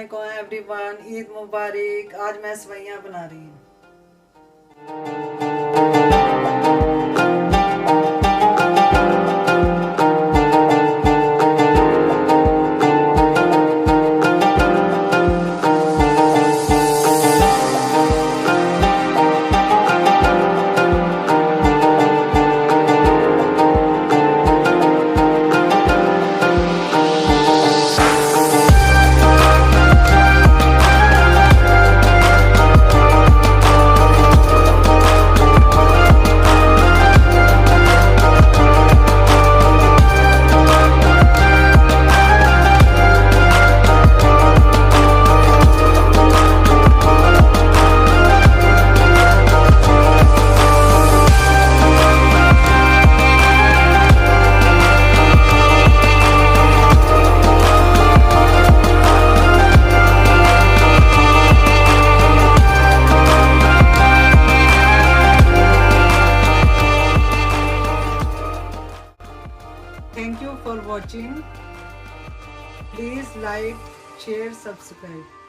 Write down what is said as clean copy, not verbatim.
वालेकुम एवरीवन, ईद मुबारक। आज मैं सवैयां बना रही हूँ। Thank you for watching. Please like, share, subscribe.